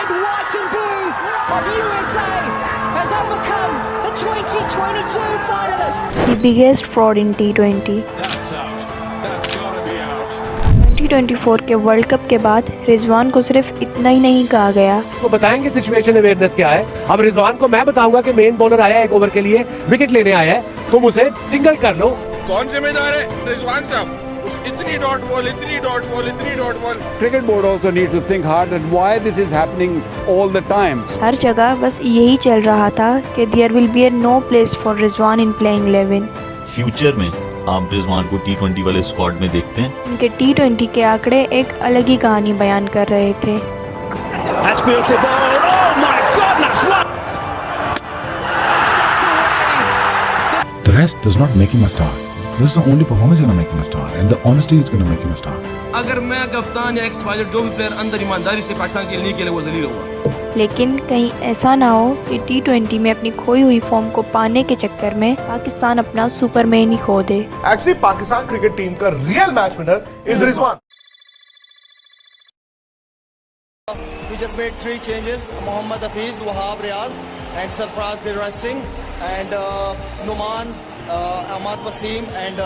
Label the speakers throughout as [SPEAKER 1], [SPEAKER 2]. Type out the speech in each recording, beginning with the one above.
[SPEAKER 1] red, white and blue of USA has overcome the 2022 finalists.
[SPEAKER 2] The biggest fraud in T20.
[SPEAKER 3] That's out. That's gotta be out.
[SPEAKER 2] 2024 के world cup के बाद रिजवान को सिर्फ इतना ही नहीं कहा गया।
[SPEAKER 4] वो बताएंगे सिचुएशन अवेयरनेस क्या है। अब रिजवान को मैं बताऊंगा कि मेन बॉलर आया है एक ओवर के लिए, विकेट लेने आया है, तुम उसे सिंगल कर लो।
[SPEAKER 5] कौन जिम्मेदार है? रिजवान साहब। इतनी डॉट बॉल, इतनी डॉट बॉल, इतनी dot ball.
[SPEAKER 6] Cricket board also needs to think hard at why this is happening all the time.
[SPEAKER 2] हर जगह बस यही चल रहा था कि there will be no place for Rizwan in playing 11।
[SPEAKER 7] Future में आप रिजवान को T20 वाले स्क्वाड में देखते हैं?
[SPEAKER 2] उनके T20 के आंकड़े एक अलग ही कहानी बयान कर रहे थे।
[SPEAKER 3] That's beautiful ball. Oh my goodness! What?
[SPEAKER 8] The rest does not make him a star. This is the only performance going to make him a star, and the honesty is going to make him a star.
[SPEAKER 9] अगर मैं कप्तान या x-visor जो भी player अंदर ईमानदारी से पाकिस्तान के लिए नहीं खेले वो जलील होगा।
[SPEAKER 2] लेकिन कहीं ऐसा ना हो कि T20 में अपनी खोई हुई फॉर्म को पाने के चक्कर में पाकिस्तान अपना सुपरमैन ही खो दे।
[SPEAKER 5] एक्चुअली पाकिस्तान क्रिकेट टीम का real match winner is Rizwan.
[SPEAKER 10] We just made 3 changes. Mohammad Hafiz, Wahab Riaz and Sarfraz they're resting and Numan, Ahmad Wasim and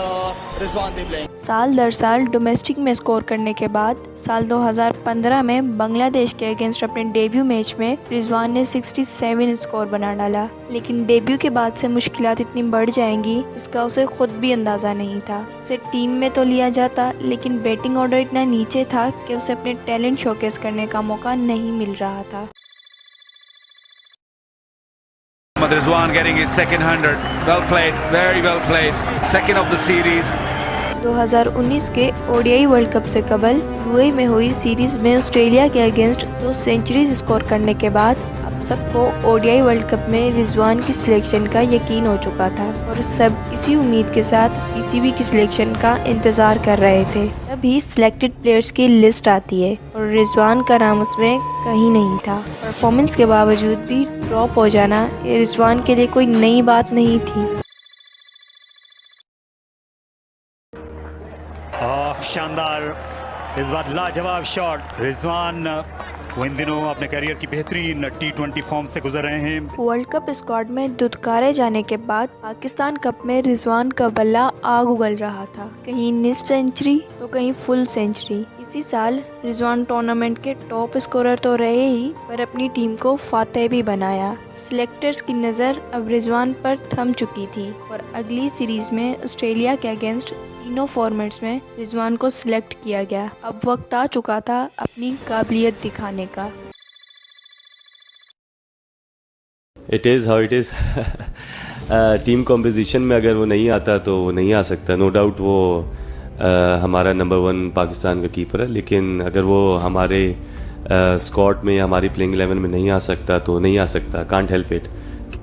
[SPEAKER 10] Rizwan they playing.
[SPEAKER 2] साल दर साल डोमेस्टिक में स्कोर करने के बाद साल 2015 में बांग्लादेश के अगेंस्ट अपने डेब्यू मैच में रिजवान ने 67 स्कोर बना डाला। लेकिन डेब्यू के बाद से मुश्किलात इतनी बढ़ जाएंगी इसका उसे खुद भी अंदाज़ा नहीं था। उसे टीम में तो लिया जाता लेकिन बैटिंग ऑर्डर इतना नीचे था कि उसे अपने टैलेंट शोकेस करने का मौका नहीं मिल रहा था।
[SPEAKER 6] Rizwan getting his second 100. Well played, very well played. Second of the series.
[SPEAKER 2] 2019 के ओडीआई वर्ल्ड कप से कबल यूएई में हुई सीरीज में ऑस्ट्रेलिया के अगेंस्ट 2 सेंचुरीज स्कोर करने के बाद अब सबको ओडीआई वर्ल्ड कप में रिजवान की सिलेक्शन का यकीन हो चुका था और सब इसी उम्मीद के साथ पीसीबी की सिलेक्शन का इंतज़ार कर रहे थे। तभी सिलेक्टेड प्लेयर्स की लिस्ट आती है और रिजवान का नाम उसमें कहीं नहीं था। परफॉर्मेंस के बावजूद भी ड्रॉप हो जाना ये रिजवान के लिए कोई नई बात नहीं थी।
[SPEAKER 11] शानदार इस बार लाजवाब शॉट। रिजवान वो इन दिनों अपने करियर की बेहतरीन T20 फॉर्म से गुजर रहे हैं।
[SPEAKER 2] वर्ल्ड कप स्क्वाड में दुत्कारे जाने के बाद पाकिस्तान कप में रिजवान का बल्ला आग उगल रहा था, कहीं निस्फ सेंचुरी तो कहीं फुल सेंचुरी। इसी साल रिजवान टूर्नामेंट के टॉप स्कोरर तो रहे ही पर अपनी टीम को फातेह भी बनाया। सिलेक्टर्स की नज़र अब रिजवान पर थम चुकी थी और अगली सीरीज में ऑस्ट्रेलिया के अगेंस्ट तीनों फॉर्मेट्स में रिजवान को सिलेक्ट किया गया। अब वक्त आ चुका था अपनी काबिलियत दिखाने का।
[SPEAKER 12] It is how it is. Team composition में अगर वो नहीं आता तो वो नहीं आ सकता। नो डाउट वो हमारा नंबर 1 पाकिस्तान का कीपर है, लेकिन अगर वो हमारे स्क्वाड में या हमारी प्लेइंग 11 में नहीं आ सकता तो नहीं आ सकता। Can't help it.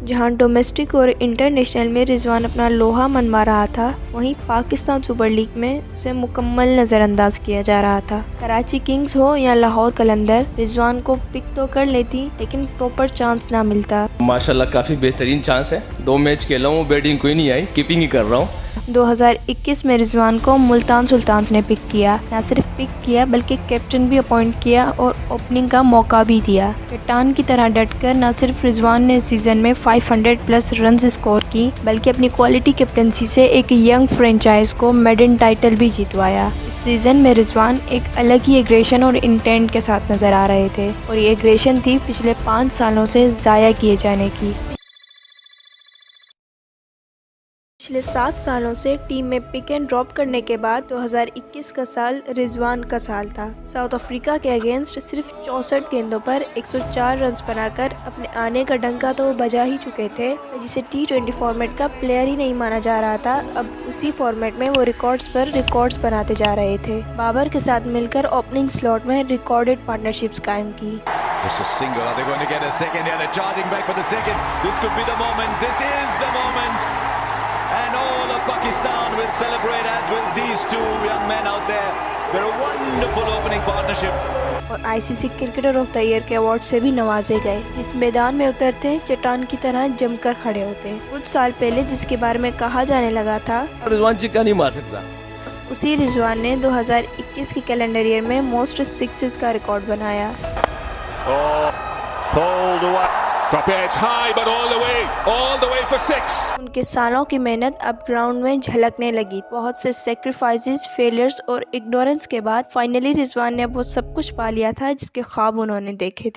[SPEAKER 2] जहां डोमेस्टिक और इंटरनेशनल में रिजवान अपना लोहा मनवा रहा था, वहीं पाकिस्तान सुपर लीग में उसे मुकम्मल नज़रअंदाज किया जा रहा था। कराची किंग्स हो या लाहौर कलंदर, रिजवान को पिक तो कर लेती लेकिन प्रॉपर चांस ना मिलता।
[SPEAKER 9] माशाल्लाह काफ़ी बेहतरीन चांस है। 2 मैच खेला हूँ, बैटिंग कोई नहीं आई, कीपिंग ही कर रहा हूँ।
[SPEAKER 2] 2021 में रिजवान को मुल्तान सुल्तान्स ने पिक किया। न सिर्फ पिक किया बल्कि कैप्टन भी अपॉइंट किया और ओपनिंग का मौका भी दिया। कप्तान की तरह डटकर न सिर्फ रिजवान ने सीजन में 500 प्लस रन्स स्कोर की बल्कि अपनी क्वालिटी कैप्टनसी से एक यंग फ्रेंचाइज को मेडन टाइटल भी जितवाया। इस सीजन में रिजवान एक अलग ही एग्रेशन और इंटेंट के साथ नजर आ रहे थे और ये एग्रेशन थी पिछले 5 सालों से ज़ाया किए जाने की। पिछले 7 सालों से टीम में पिक एंड ड्रॉप करने के बाद 2021 का साल रिजवान का साल था। साउथ अफ्रीका के अगेंस्ट सिर्फ 64 गेंदों पर 104 रन्स बनाकर अपने आने का डंका तो बजा ही चुके थे, जिसे T20 फॉर्मेट का प्लेयर ही नहीं माना जा रहा था। अब उसी फॉर्मेट में वो रिकॉर्ड्स पर रिकॉर्ड्स बनाते जा रहे थे। बाबर के साथ मिलकर ओपनिंग स्लॉट में रिकॉर्डेड पार्टनरशिप्स कायम की।
[SPEAKER 3] And all of Pakistan will celebrate, as will these 2 young men out there. They're a wonderful opening partnership.
[SPEAKER 2] और ICC cricketer of the year के अवार्ड से भी नवाजे गए। जिस मैदान में उतरते चट्टान की तरह जमकर खड़े होते। कुछ साल पहले जिसके बारे में कहा जाने लगा था
[SPEAKER 9] रिजवान चिक्का नहीं मार सकता,
[SPEAKER 2] उसी रिजवान ने 2021 के कैलेंडर ईयर में मोस्ट 6s का रिकॉर्ड बनाया।
[SPEAKER 5] Drop edge high, but all the way for 6.
[SPEAKER 2] उनके सालों की मेहनत अब ग्राउंड में झलकने लगी। बहुत से सेक्रीफाइसेस, फेलियर्स और इग्नोरेंस के बाद फाइनली रिजवान ने वो सब कुछ पा लिया था जिसके ख्वाब उन्होंने देखे थे।